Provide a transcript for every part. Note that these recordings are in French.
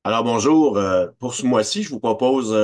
Alors bonjour, pour ce mois-ci, je vous propose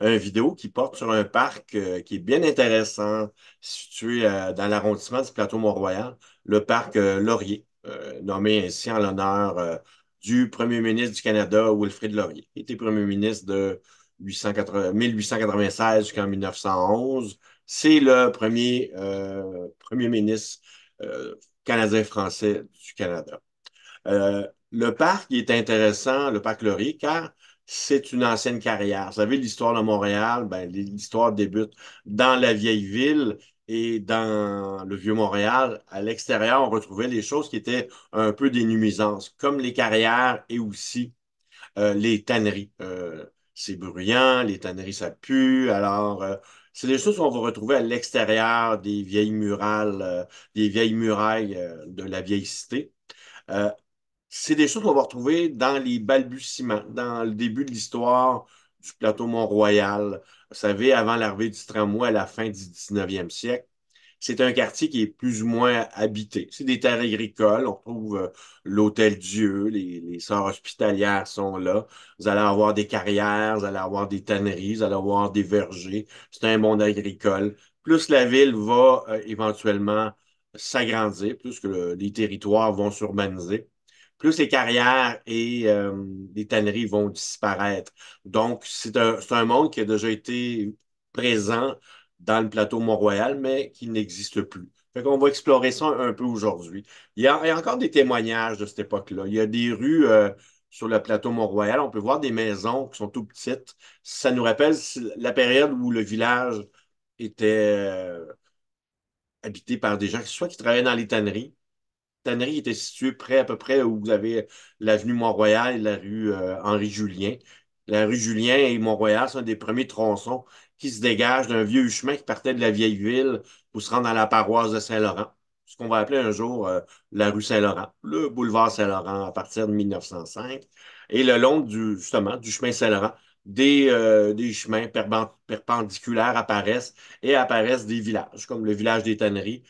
un vidéo qui porte sur un parc qui est bien intéressant, situé dans l'arrondissement du plateau Mont-Royal, le parc Laurier, nommé ainsi en l'honneur du premier ministre du Canada, Wilfrid Laurier, qui était premier ministre de 1896 jusqu'en 1911. C'est le premier ministre canadien-français du Canada. Le parc il est intéressant, le parc Laurier, car c'est une ancienne carrière. Vous savez, l'histoire de Montréal, ben, l'histoire débute dans la vieille ville et dans le vieux Montréal. À l'extérieur, on retrouvait les choses qui étaient un peu des nuisances, comme les carrières et aussi les tanneries. C'est bruyant, les tanneries, ça pue. Alors, c'est des choses qu'on va retrouver à l'extérieur des vieilles murailles de la vieille cité. Euh, c'est des choses qu'on va retrouver dans les balbutiements, dans le début de l'histoire du plateau Mont-Royal. Vous savez, avant l'arrivée du tramway à la fin du 19e siècle, c'est un quartier qui est plus ou moins habité. C'est des terres agricoles. On retrouve l'Hôtel Dieu, les sœurs hospitalières sont là. Vous allez avoir des carrières, vous allez avoir des tanneries, vous allez avoir des vergers. C'est un monde agricole. Plus la ville va éventuellement s'agrandir, plus que les territoires vont s'urbaniser, plus les carrières et les tanneries vont disparaître. Donc, c'est un monde qui a déjà été présent dans le plateau Mont-Royal, mais qui n'existe plus. Fait qu'on va explorer ça un peu aujourd'hui. Il y a encore des témoignages de cette époque-là. Il y a des rues sur le plateau Mont-Royal. On peut voir des maisons qui sont tout petites. Ça nous rappelle la période où le village était habité par des gens, soit qui travaillaient dans les tanneries, tannerie était située près à peu près où vous avez l'avenue Mont-Royal et la rue Henri-Julien. La rue Julien et Mont-Royal sont des premiers tronçons qui se dégagent d'un vieux chemin qui partait de la vieille ville pour se rendre dans la paroisse de Saint-Laurent, ce qu'on va appeler un jour la rue Saint-Laurent, le boulevard Saint-Laurent à partir de 1905. Et le long justement, du chemin Saint-Laurent, des chemins perpendiculaires apparaissent et apparaissent des villages, comme le village des Tanneries,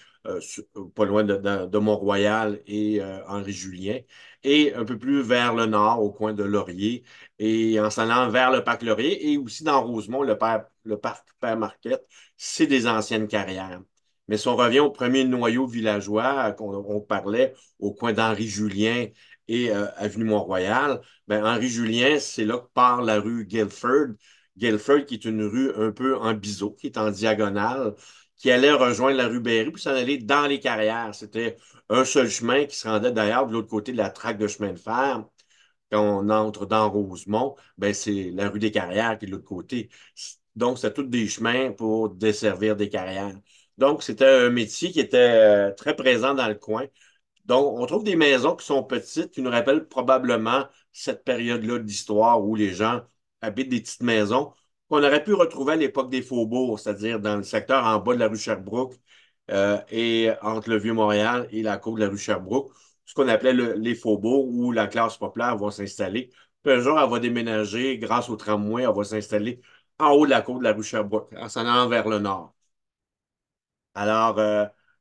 pas loin de Mont-Royal et Henri-Julien, et un peu plus vers le nord, au coin de Laurier, et en s'en allant vers le parc Laurier, et aussi dans Rosemont, le parc Père Marquette, c'est des anciennes carrières. Mais si on revient au premier noyau villageois qu'on parlait, au coin d'Henri-Julien et avenue Mont-Royal, ben Henri-Julien, c'est là que part la rue Guilford. Guilford, qui est une rue un peu en biseau, qui est en diagonale, qui allait rejoindre la rue Berry puis s'en aller dans les carrières. C'était un seul chemin qui se rendait d'ailleurs de l'autre côté de la traque de chemin de fer. Quand on entre dans Rosemont, ben c'est la rue des Carrières qui est de l'autre côté. Donc, c'est tous des chemins pour desservir des carrières. Donc, c'était un métier qui était très présent dans le coin. Donc, on trouve des maisons qui sont petites, qui nous rappellent probablement cette période-là d'histoire où les gens habitent des petites maisons qu'on aurait pu retrouver à l'époque des faubourgs, c'est-à-dire dans le secteur en bas de la rue Sherbrooke et entre le Vieux-Montréal et la côte de la rue Sherbrooke, ce qu'on appelait les faubourgs où la classe populaire va s'installer. Puis un jour, elle va déménager grâce au tramway, elle va s'installer en haut de la côte de la rue Sherbrooke, en s'en allant vers le nord. Alors,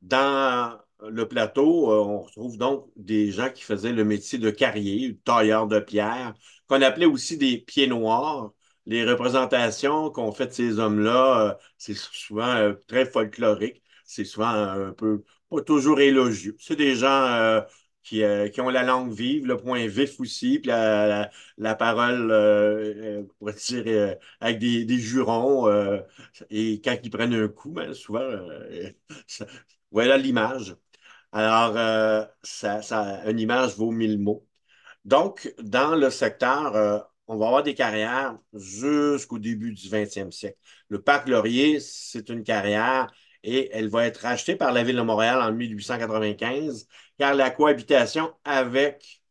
dans le plateau, on retrouve donc des gens qui faisaient le métier de carrier, tailleur de pierre, qu'on appelait aussi des pieds noirs. Les représentations qu'on fait de ces hommes-là, c'est souvent très folklorique. C'est souvent un peu, pas toujours élogieux. C'est des gens qui ont la langue vive, le point vif aussi, puis la parole, on pourrait dire, avec des jurons. Et quand ils prennent un coup, ben, souvent, ça- voilà l'image. Alors, une image vaut mille mots. Donc, dans le secteur, on va avoir des carrières jusqu'au début du 20e siècle. Le parc Laurier, c'est une carrière et elle va être rachetée par la Ville de Montréal en 1895, car la cohabitation avec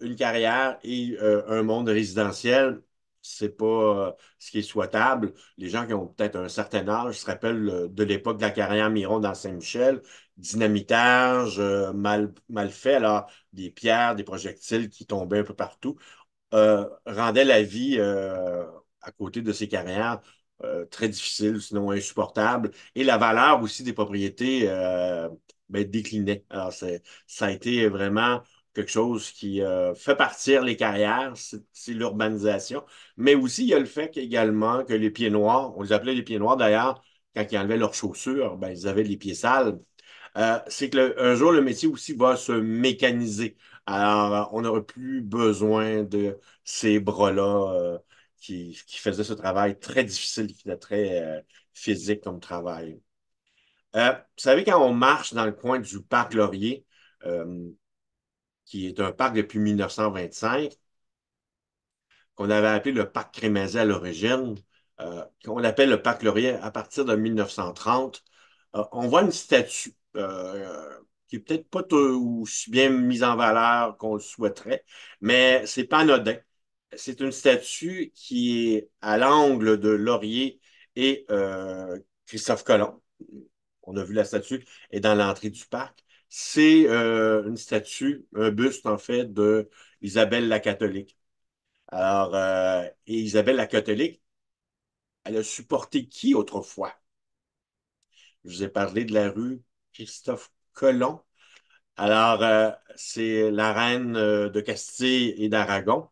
une carrière et un monde résidentiel, c'est pas ce qui est souhaitable. Les gens qui ont peut-être un certain âge se rappellent de l'époque de la carrière Miron dans Saint-Michel, dynamitage, mal fait. Alors, des pierres, des projectiles qui tombaient un peu partout, rendaient la vie à côté de ces carrières très difficile, sinon insupportable. Et la valeur aussi des propriétés ben, déclinait. Alors, ça a été vraiment quelque chose qui fait partir les carrières, c'est l'urbanisation. Mais aussi, il y a le fait également que les pieds noirs, on les appelait les pieds noirs d'ailleurs, quand ils enlevaient leurs chaussures, ben, ils avaient les pieds sales. C'est que un jour, le métier aussi va se mécaniser. Alors, on n'aura plus besoin de ces bras-là qui faisaient ce travail très difficile, qui était très physique comme travail. Vous savez, quand on marche dans le coin du parc Laurier, euh, qui est un parc depuis 1925, qu'on avait appelé le parc Crémazie à l'origine, qu'on l'appelle le parc Laurier à partir de 1930, on voit une statue qui est peut-être pas aussi bien mise en valeur qu'on le souhaiterait, mais c'est pas anodin. C'est une statue qui est à l'angle de Laurier et Christophe Colomb. On a vu la statue est dans l'entrée du parc. C'est une statue, un buste en fait de Isabelle la catholique. Alors, et Isabelle la catholique, elle a supporté qui autrefois? Je vous ai parlé de la rue Christophe Colomb. Alors, c'est la reine de Castille et d'Aragon.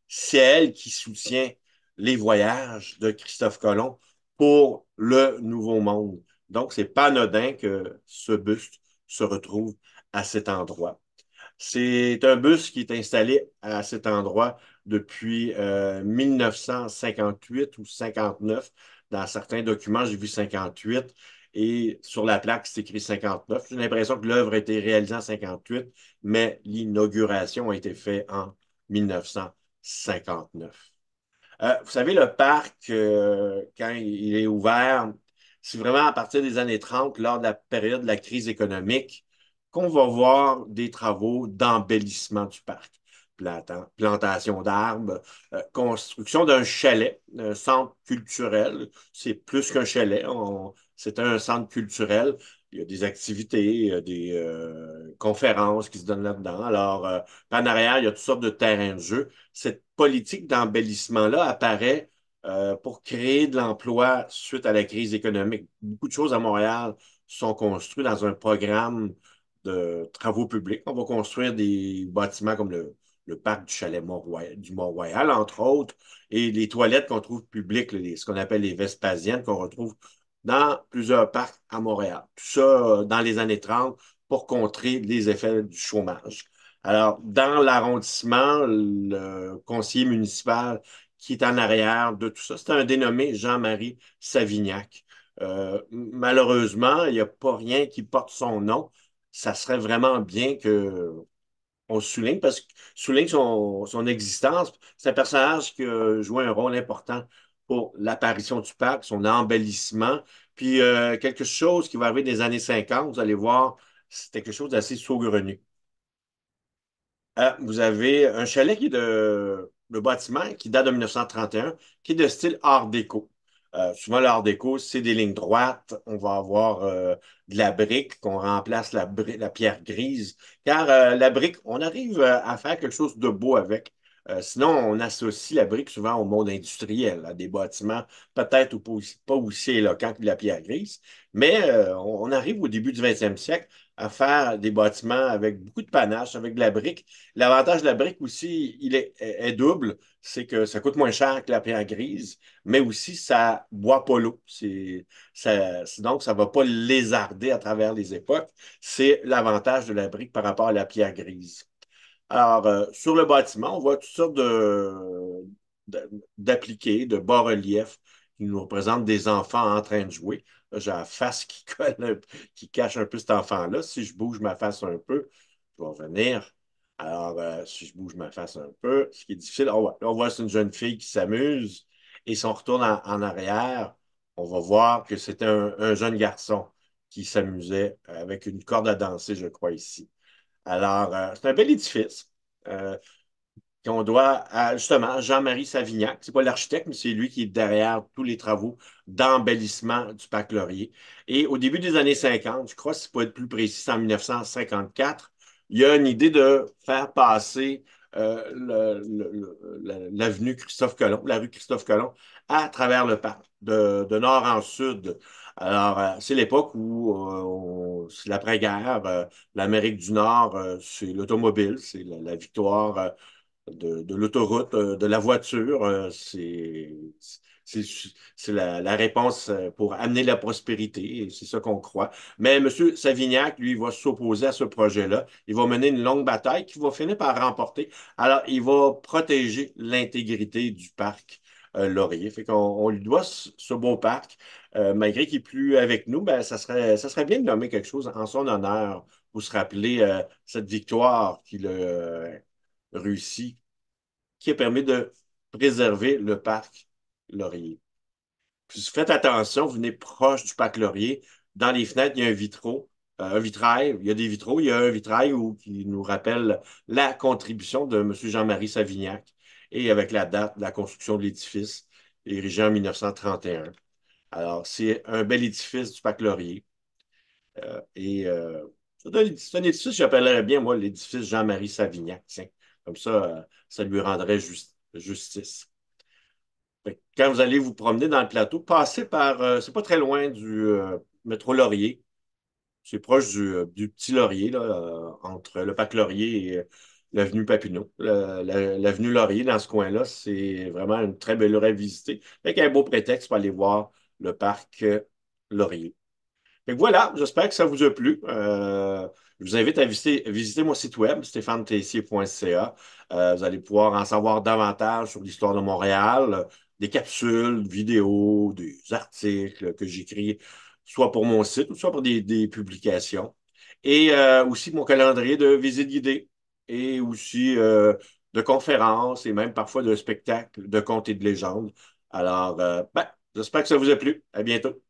C'est elle qui soutient les voyages de Christophe Colomb pour le Nouveau Monde. Donc, c'est pas anodin que ce buste se retrouve à cet endroit. C'est un bus qui est installé à cet endroit depuis 1958 ou 59. Dans certains documents, j'ai vu 58 et sur la plaque, c'est écrit 59. J'ai l'impression que l'œuvre a été réalisée en 58, mais l'inauguration a été faite en 1959. Vous savez, le parc, quand il est ouvert, c'est vraiment à partir des années 30, lors de la période de la crise économique, qu'on va voir des travaux d'embellissement du parc. Plantation d'arbres, construction d'un chalet, un centre culturel. C'est plus qu'un chalet, c'est un centre culturel. Il y a des activités, il y a des conférences qui se donnent là-dedans. Alors, en arrière, il y a toutes sortes de terrains de jeu. Cette politique d'embellissement-là apparaît pour créer de l'emploi suite à la crise économique. Beaucoup de choses à Montréal sont construites dans un programme de travaux publics. On va construire des bâtiments comme le parc du chalet du Mont-Royal, entre autres, et les toilettes qu'on trouve publiques, ce qu'on appelle les Vespasiennes, qu'on retrouve dans plusieurs parcs à Montréal. Tout ça dans les années 30 pour contrer les effets du chômage. Alors, dans l'arrondissement, le conseiller municipal qui est en arrière de tout ça, c'est un dénommé Jean-Marie Savignac. Malheureusement, il n'y a pas rien qui porte son nom. Ça serait vraiment bien que on souligne parce que souligne son existence. C'est un personnage qui a joué un rôle important pour l'apparition du parc, son embellissement, puis quelque chose qui va arriver des années 50, vous allez voir, c'est quelque chose d'assez saugrenu. Vous avez un chalet qui est le bâtiment qui date de 1931, qui est de style art déco. Souvent, l'art déco, c'est des lignes droites. On va avoir de la brique qu'on remplace la pierre grise. Car la brique, on arrive à faire quelque chose de beau avec. Sinon, on associe la brique souvent au monde industriel, à des bâtiments peut-être pas aussi éloquents que la pierre grise. Mais on arrive au début du 20e siècle à faire des bâtiments avec beaucoup de panache, avec de la brique. L'avantage de la brique aussi, est double, c'est que ça coûte moins cher que la pierre grise, mais aussi ça boit pas l'eau. Donc, ça ne va pas lézarder à travers les époques. C'est l'avantage de la brique par rapport à la pierre grise. Alors, sur le bâtiment, on voit toutes sortes d'appliqués, de bas-reliefs qui nous représentent des enfants en train de jouer. Là, j'ai la face qui colle, qui cache un peu cet enfant-là. Si je bouge ma face un peu, je vais revenir. Alors, si je bouge ma face un peu, ce qui est difficile, on voit c'est une jeune fille qui s'amuse. Et si on retourne en arrière, on va voir que c'était un jeune garçon qui s'amusait avec une corde à danser, je crois, ici. Alors, c'est un bel édifice qu'on doit justement à Jean-Marie Savignac. C'est pas l'architecte, mais c'est lui qui est derrière tous les travaux d'embellissement du parc Laurier. Et au début des années 50, je crois, si pour être plus précis, c'est en 1954, il y a une idée de faire passer l'avenue Christophe Colomb, la rue Christophe Colomb, à travers le parc, de nord en sud. Alors, c'est l'époque où c'est l'après-guerre, l'Amérique du Nord, c'est l'automobile, c'est la victoire de l'autoroute, de la voiture. C'est, c'est la réponse pour amener la prospérité, et c'est ça qu'on croit. Mais M. Savignac, lui, va s'opposer à ce projet-là. Il va mener une longue bataille qui va finir par remporter. Alors, il va protéger l'intégrité du parc Laurier. Fait qu'on lui doit ce beau parc. Malgré qu'il n'est plus avec nous, ben, ça serait bien de nommer quelque chose en son honneur pour se rappeler cette victoire qu'il a réussi qui a permis de préserver le parc Laurier. Puis faites attention, vous venez proche du parc Laurier. Dans les fenêtres, il y a un vitrail. Il y a des vitraux. Il y a un vitrail qui nous rappelle la contribution de M. Jean-Marie Savignac et avec la date de la construction de l'édifice érigé en 1931. Alors, c'est un bel édifice du parc Laurier. Et c'est un édifice que j'appellerais bien, moi, l'édifice Jean-Marie Savignac. Tiens. Comme ça lui rendrait justice. Fait que quand vous allez vous promener dans le plateau, passez par, c'est pas très loin du métro Laurier. C'est proche du petit Laurier, là, entre le parc Laurier et l'avenue Papineau. L'avenue Laurier, dans ce coin-là, c'est vraiment une très belle heure à visiter. Avec un beau prétexte pour aller voir le parc Laurier. Fait que voilà, j'espère que ça vous a plu. Je vous invite à visiter mon site web, stéphanetessier.ca. Vous allez pouvoir en savoir davantage sur l'histoire de Montréal, des capsules, vidéos, des articles que j'écris, soit pour mon site ou soit pour des publications. Et aussi mon calendrier de visites guidées et aussi de conférences et même parfois de spectacles de contes et de légendes. Alors, ben, j'espère que ça vous a plu. À bientôt.